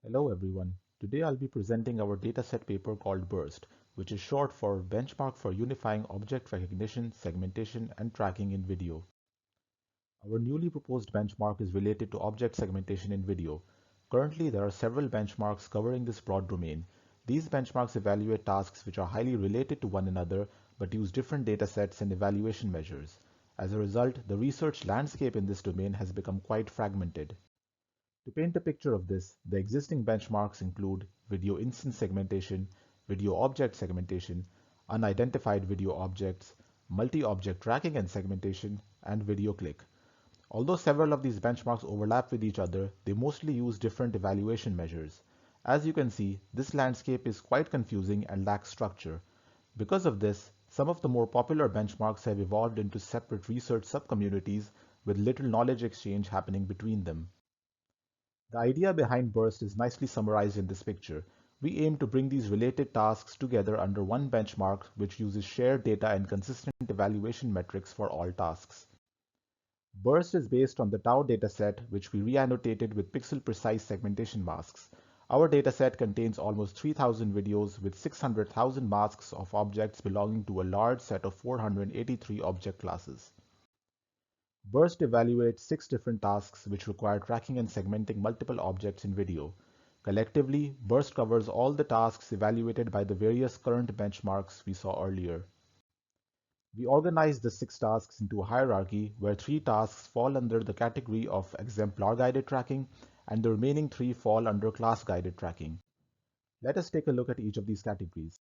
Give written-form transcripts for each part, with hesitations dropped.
Hello everyone. Today I'll be presenting our dataset paper called BURST, which is short for Benchmark for Unifying Object Recognition, Segmentation, and Tracking in Video. Our newly proposed benchmark is related to object segmentation in video. Currently, there are several benchmarks covering this broad domain. These benchmarks evaluate tasks which are highly related to one another but use different datasets and evaluation measures. As a result, the research landscape in this domain has become quite fragmented. To paint a picture of this, the existing benchmarks include video instance segmentation, video object segmentation, unidentified video objects, multi-object tracking and segmentation, and video click. Although several of these benchmarks overlap with each other, they mostly use different evaluation measures. As you can see, this landscape is quite confusing and lacks structure. Because of this, some of the more popular benchmarks have evolved into separate research subcommunities with little knowledge exchange happening between them. The idea behind BURST is nicely summarized in this picture. We aim to bring these related tasks together under one benchmark which uses shared data and consistent evaluation metrics for all tasks. BURST is based on the tau dataset, which we re-annotated with pixel-precise segmentation masks. Our dataset contains almost 3,000 videos with 600,000 masks of objects belonging to a large set of 483 object classes. BURST evaluates 6 different tasks which require tracking and segmenting multiple objects in video. Collectively, BURST covers all the tasks evaluated by the various current benchmarks we saw earlier. We organize the 6 tasks into a hierarchy where 3 tasks fall under the category of exemplar-guided tracking and the remaining 3 fall under class-guided tracking. Let us take a look at each of these categories.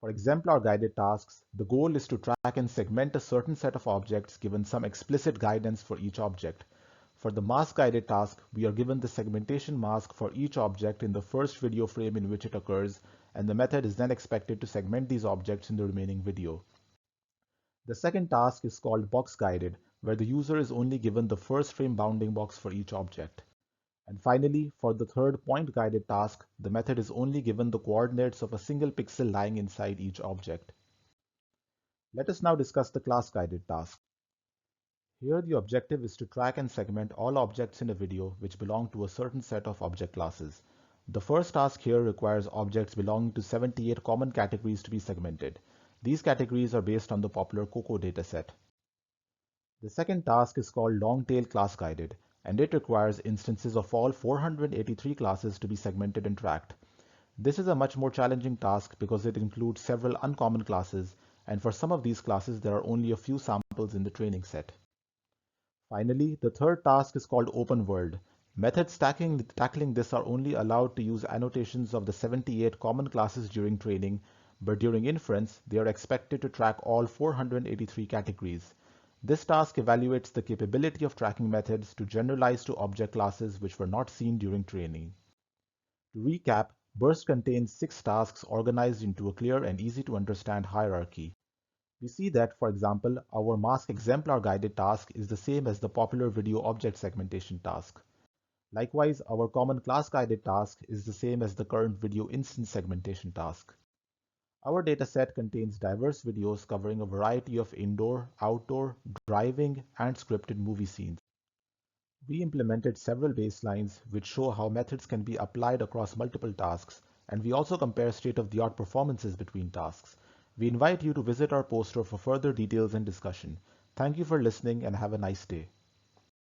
For exemplar-guided tasks, the goal is to track and segment a certain set of objects given some explicit guidance for each object. For the mask-guided task, we are given the segmentation mask for each object in the first video frame in which it occurs, and the method is then expected to segment these objects in the remaining video. The second task is called box-guided, where the user is only given the first frame bounding box for each object. And finally, for the third point-guided task, the method is only given the coordinates of a single pixel lying inside each object. Let us now discuss the class-guided task. Here the objective is to track and segment all objects in a video which belong to a certain set of object classes. The first task here requires objects belonging to 78 common categories to be segmented. These categories are based on the popular COCO dataset. The second task is called long-tail class-guided, and it requires instances of all 483 classes to be segmented and tracked. This is a much more challenging task because it includes several uncommon classes, and for some of these classes there are only a few samples in the training set. Finally, the third task is called open world. Methods tackling this are only allowed to use annotations of the 78 common classes during training, but during inference, they are expected to track all 483 categories. This task evaluates the capability of tracking methods to generalize to object classes which were not seen during training. To recap, BURST contains 6 tasks organized into a clear and easy to understand hierarchy. We see that, for example, our mask exemplar guided task is the same as the popular video object segmentation task. Likewise, our common class guided task is the same as the current video instance segmentation task. Our dataset contains diverse videos covering a variety of indoor, outdoor, driving, and scripted movie scenes. We implemented several baselines which show how methods can be applied across multiple tasks, and we also compare state-of-the-art performances between tasks. We invite you to visit our poster for further details and discussion. Thank you for listening and have a nice day.